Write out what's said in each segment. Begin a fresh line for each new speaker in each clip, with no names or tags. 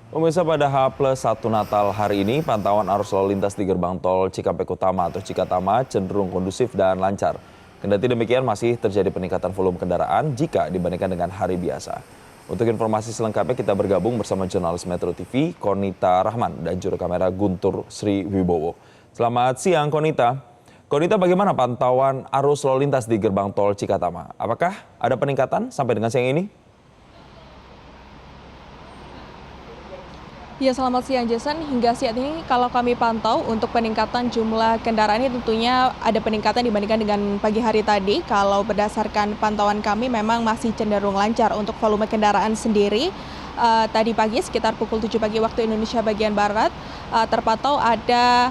Pemirsa, pada H+1 Natal hari ini, pantauan arus lalu lintas di gerbang tol Cikampek Utama atau Cikatama cenderung kondusif dan lancar. Kendati demikian, masih terjadi peningkatan volume kendaraan jika dibandingkan dengan hari biasa. Untuk informasi selengkapnya, kita bergabung bersama jurnalis Metro TV, Konita Rahman, dan juru kamera Guntur Sri Wibowo. Selamat siang, Konita. Konita, bagaimana pantauan arus lalu lintas di gerbang tol Cikatama? Apakah ada peningkatan sampai dengan siang ini?
Ya, selamat siang Jason. Hingga saat ini kalau kami pantau untuk peningkatan jumlah kendaraan ini tentunya ada peningkatan dibandingkan dengan pagi hari tadi. Kalau berdasarkan pantauan kami memang masih cenderung lancar untuk volume kendaraan sendiri. Tadi pagi sekitar pukul 7 pagi waktu Indonesia bagian Barat terpantau ada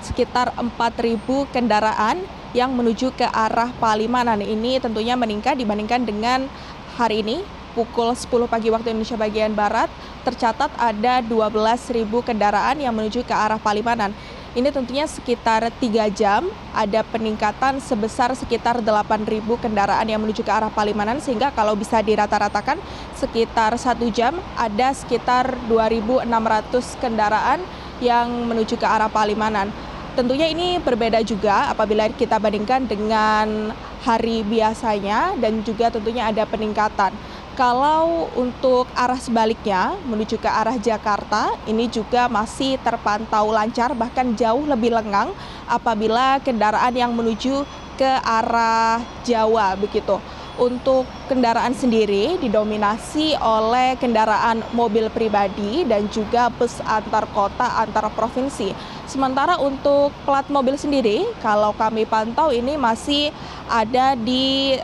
sekitar 4.000 kendaraan yang menuju ke arah Palimanan. Ini tentunya meningkat dibandingkan dengan hari ini. Pukul 10 pagi waktu Indonesia bagian Barat, tercatat ada 12.000 kendaraan yang menuju ke arah Palimanan. Ini tentunya sekitar 3 jam, ada peningkatan sebesar sekitar 8.000 kendaraan yang menuju ke arah Palimanan, sehingga kalau bisa dirata-ratakan sekitar 1 jam ada sekitar 2.600 kendaraan yang menuju ke arah Palimanan. Tentunya ini berbeda juga apabila kita bandingkan dengan hari biasanya dan juga tentunya ada peningkatan. Kalau untuk arah sebaliknya menuju ke arah Jakarta, ini juga masih terpantau lancar, bahkan jauh lebih lengang apabila kendaraan yang menuju ke arah Jawa begitu. Untuk kendaraan sendiri didominasi oleh kendaraan mobil pribadi dan juga bus antar kota, antar provinsi. Sementara untuk plat mobil sendiri, kalau kami pantau ini masih ada di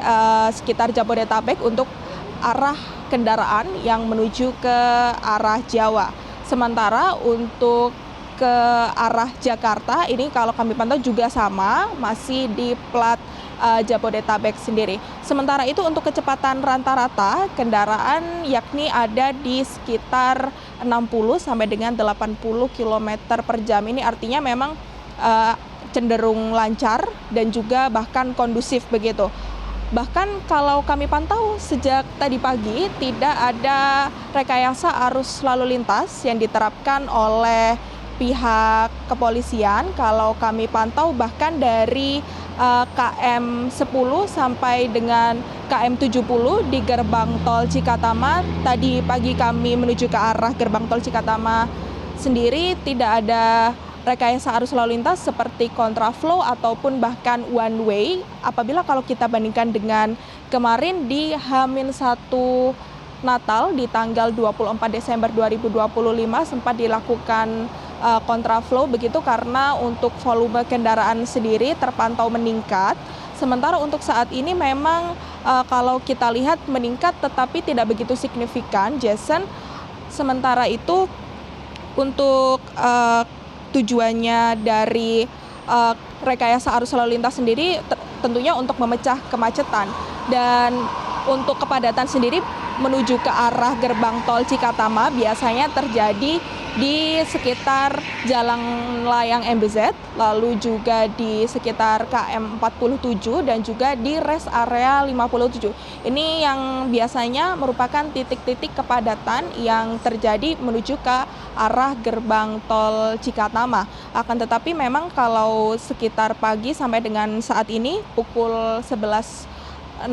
sekitar Jabodetabek untuk arah kendaraan yang menuju ke arah Jawa. Sementara untuk ke arah Jakarta ini kalau kami pantau juga sama, masih di plat Jabodetabek sendiri. Sementara itu untuk kecepatan rata-rata kendaraan yakni ada di sekitar 60 sampai dengan 80 km per jam. Ini artinya memang cenderung lancar dan juga bahkan kondusif begitu. Bahkan kalau kami pantau sejak tadi pagi tidak ada rekayasa arus lalu lintas yang diterapkan oleh pihak kepolisian. Kalau kami pantau bahkan dari KM 10 sampai dengan KM 70 di gerbang tol Cikatama. Tadi pagi kami menuju ke arah gerbang tol Cikatama sendiri tidak ada rekayasa arus lalu lintas seperti kontraflow ataupun bahkan one way. Apabila kalau kita bandingkan dengan kemarin di H-1 Natal di tanggal 24 Desember 2025 sempat dilakukan kontraflow begitu karena untuk volume kendaraan sendiri terpantau meningkat. Sementara untuk saat ini memang kalau kita lihat meningkat tetapi tidak begitu signifikan, Jason. Sementara itu untuk tujuannya dari rekayasa arus lalu lintas sendiri tentunya untuk memecah kemacetan, dan untuk kepadatan sendiri menuju ke arah gerbang tol Cikatama biasanya terjadi di sekitar Jalan Layang MBZ, lalu juga di sekitar KM 47 dan juga di rest area 57. Ini yang biasanya merupakan titik-titik kepadatan yang terjadi menuju ke arah gerbang tol Cikatama. Akan tetapi memang kalau sekitar pagi sampai dengan saat ini pukul 11.08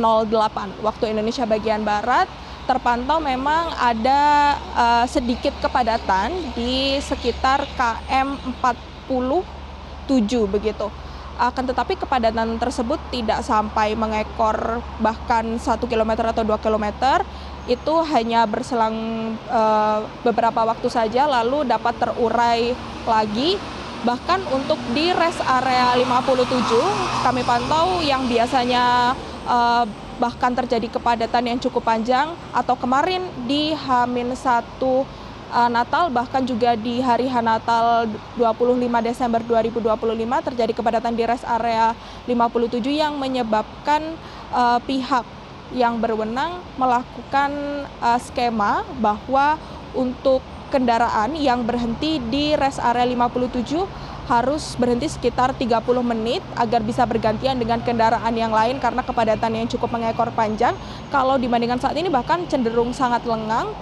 waktu Indonesia bagian Barat, terpantau memang ada sedikit kepadatan di sekitar KM 47 begitu. Akan tetapi kepadatan tersebut tidak sampai mengekor bahkan 1 km atau 2 km. Itu hanya berselang beberapa waktu saja lalu dapat terurai lagi. Bahkan untuk di rest area 57 kami pantau yang biasanya bahkan terjadi kepadatan yang cukup panjang, atau kemarin di H-1 Natal bahkan juga di hari H Natal 25 Desember 2025 terjadi kepadatan di rest area 57 yang menyebabkan pihak yang berwenang melakukan skema bahwa untuk kendaraan yang berhenti di rest area 57 harus berhenti sekitar 30 menit agar bisa bergantian dengan kendaraan yang lain karena kepadatan yang cukup mengekor panjang. Kalau dibandingkan saat ini bahkan cenderung sangat lengang.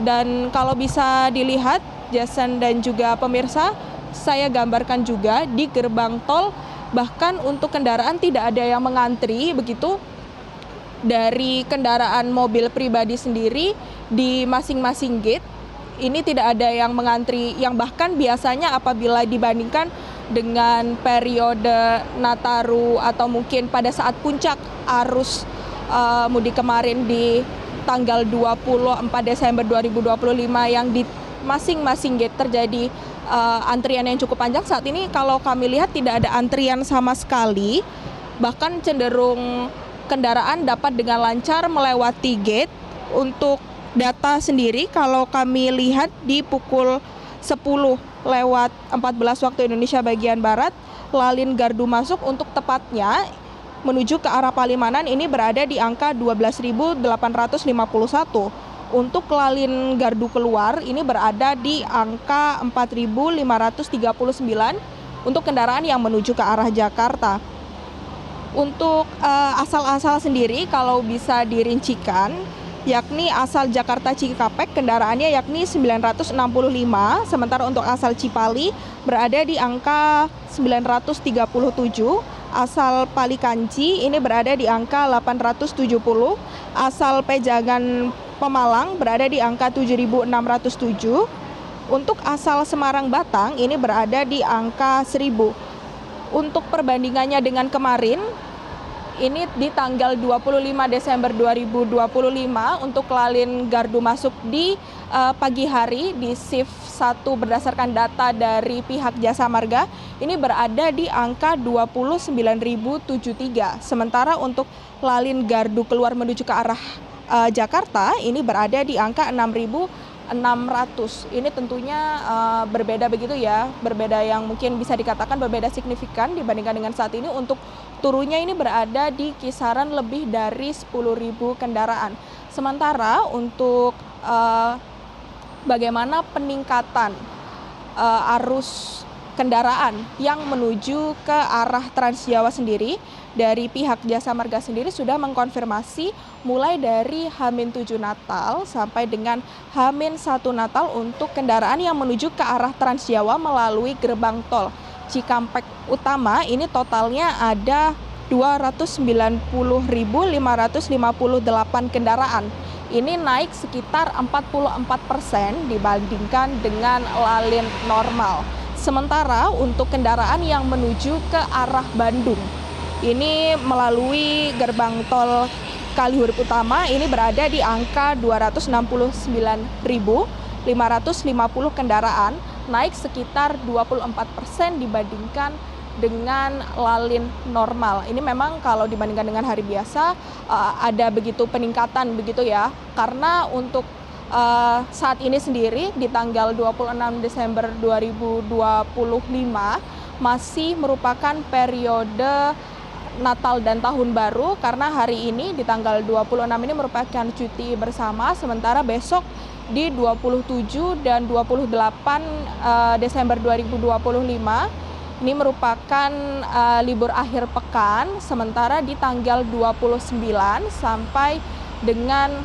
Dan kalau bisa dilihat, Jason dan juga pemirsa, saya gambarkan juga di gerbang tol, bahkan untuk kendaraan tidak ada yang mengantri begitu. Dari kendaraan mobil pribadi sendiri di masing-masing gate, ini tidak ada yang mengantri, yang bahkan biasanya apabila dibandingkan dengan periode Nataru atau mungkin pada saat puncak arus mudik kemarin di tanggal 24 Desember 2025 yang di masing-masing gate terjadi antrian yang cukup panjang. Saat ini kalau kami lihat tidak ada antrian sama sekali, bahkan cenderung kendaraan dapat dengan lancar melewati gate. Untuk data sendiri kalau kami lihat di pukul 10 lewat 14 waktu Indonesia bagian Barat, lalin gardu masuk untuk tepatnya menuju ke arah Palimanan ini berada di angka 12.851. Untuk lalin gardu keluar ini berada di angka 4.539 untuk kendaraan yang menuju ke arah Jakarta. Untuk asal-asal sendiri kalau bisa dirincikan, yakni asal Jakarta Cikampek kendaraannya yakni 965, sementara untuk asal Cipali berada di angka 937, asal Palikanci ini berada di angka 870, asal Pejagan Pemalang berada di angka 7.607, untuk asal Semarang Batang ini berada di angka 1.000. Untuk perbandingannya dengan kemarin, ini di tanggal 25 Desember 2025 untuk lalin gardu masuk di pagi hari di shift 1 berdasarkan data dari pihak Jasa Marga ini berada di angka 29.073. Sementara untuk lalin gardu keluar menuju ke arah Jakarta ini berada di angka 6.600. Ini tentunya berbeda begitu ya, berbeda yang mungkin bisa dikatakan berbeda signifikan dibandingkan dengan saat ini. Untuk turunnya ini berada di kisaran lebih dari 10.000 kendaraan. Sementara untuk bagaimana peningkatan arus kendaraan yang menuju ke arah Transjawa sendiri, dari pihak Jasa Marga sendiri sudah mengkonfirmasi mulai dari H-7 Natal sampai dengan H-1 Natal untuk kendaraan yang menuju ke arah Transjawa melalui gerbang tol Cikampek Utama. Ini totalnya ada 290.558 kendaraan. Ini naik sekitar 44% dibandingkan dengan lalin normal. Sementara untuk kendaraan yang menuju ke arah Bandung, ini melalui gerbang tol Kalihurip Utama ini berada di angka 269.550 kendaraan, naik sekitar 24% dibandingkan dengan lalin normal. Ini memang kalau dibandingkan dengan hari biasa ada begitu peningkatan begitu ya, karena untuk saat ini sendiri di tanggal 26 Desember 2025 masih merupakan periode Natal dan Tahun Baru, karena hari ini di tanggal 26 ini merupakan cuti bersama, sementara besok di 27 dan 28 Desember 2025 ini merupakan libur akhir pekan, sementara di tanggal 29 sampai dengan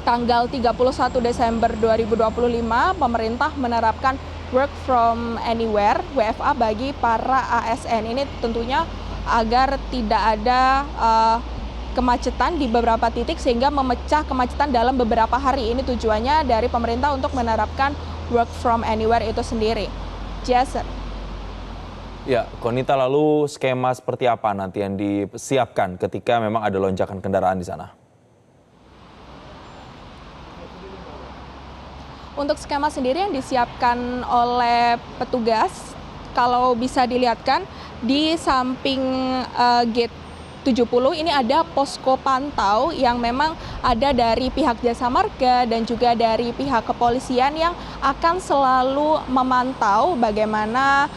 tanggal 31 Desember 2025 pemerintah menerapkan work from anywhere WFA bagi para ASN. Ini tentunya agar tidak ada kemacetan di beberapa titik sehingga memecah kemacetan dalam beberapa hari. Ini tujuannya dari pemerintah untuk menerapkan work from anywhere itu sendiri. Jason.
Ya, Konita, lalu skema seperti apa nanti yang disiapkan ketika memang ada lonjakan kendaraan di sana?
Untuk skema sendiri yang disiapkan oleh petugas, kalau bisa dilihatkan di samping gate 70 ini ada posko pantau yang memang ada dari pihak Jasa Marga dan juga dari pihak kepolisian yang akan selalu memantau bagaimana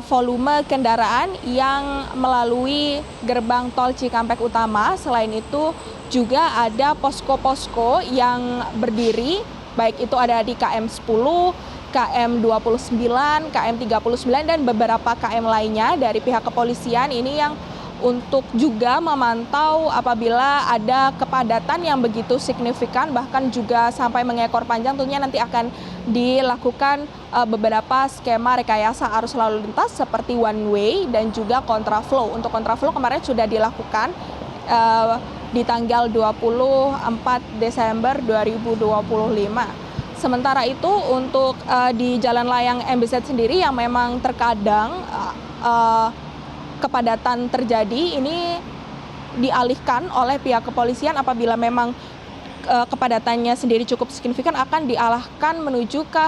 volume kendaraan yang melalui gerbang tol Cikampek Utama. Selain itu juga ada posko-posko yang berdiri, baik itu ada di KM 10, KM 29, KM 39, dan beberapa KM lainnya dari pihak kepolisian ini yang untuk juga memantau apabila ada kepadatan yang begitu signifikan bahkan juga sampai mengekor panjang, tentunya nanti akan dilakukan beberapa skema rekayasa arus lalu lintas seperti one way dan juga kontraflow. Untuk kontraflow kemarin sudah dilakukan di tanggal 24 Desember 2025. Sementara itu untuk di Jalan Layang MBZ sendiri yang memang terkadang kepadatan terjadi, ini dialihkan oleh pihak kepolisian apabila memang kepadatannya sendiri cukup signifikan akan dialihkan menuju ke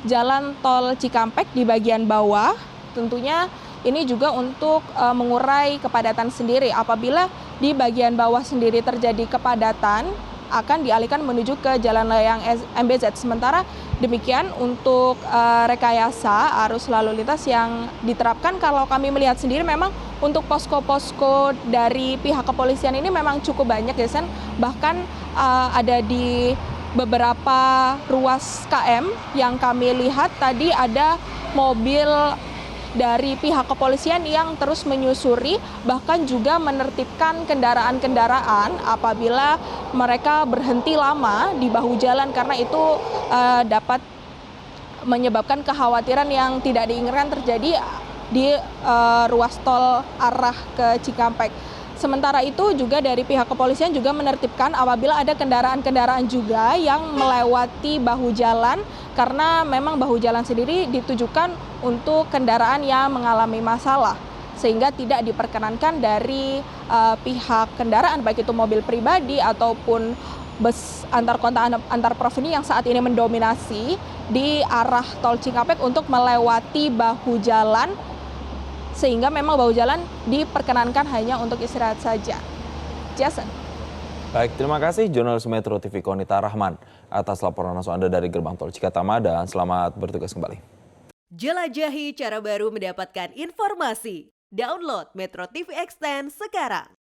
Jalan Tol Cikampek di bagian bawah. Tentunya ini juga untuk mengurai kepadatan sendiri. Apabila di bagian bawah sendiri terjadi kepadatan, akan dialihkan menuju ke Jalan Layang MBZ. Sementara demikian untuk rekayasa arus lalu lintas yang diterapkan, kalau kami melihat sendiri memang untuk posko-posko dari pihak kepolisian ini memang cukup banyak ya Sen. Bahkan ada di beberapa ruas KM yang kami lihat tadi ada mobil dari pihak kepolisian yang terus menyusuri, bahkan juga menertibkan kendaraan-kendaraan apabila mereka berhenti lama di bahu jalan, karena itu dapat menyebabkan kekhawatiran yang tidak diinginkan terjadi di ruas tol arah ke Cikampek. Sementara itu juga dari pihak kepolisian juga menertibkan apabila ada kendaraan-kendaraan juga yang melewati bahu jalan, karena memang bahu jalan sendiri ditujukan untuk kendaraan yang mengalami masalah, sehingga tidak diperkenankan dari pihak kendaraan baik itu mobil pribadi ataupun bus antar kota antar provinsi yang saat ini mendominasi di arah tol Cikampek untuk melewati bahu jalan, sehingga memang bahu jalan diperkenankan hanya untuk istirahat saja. Jason.
Baik, terima kasih jurnalis Metro TV Konita Rahman atas laporan langsung Anda dari Gerbang Tol Cikatama, dan selamat bertugas kembali.
Jelajahi cara baru mendapatkan informasi. Download Metro TV Extend sekarang.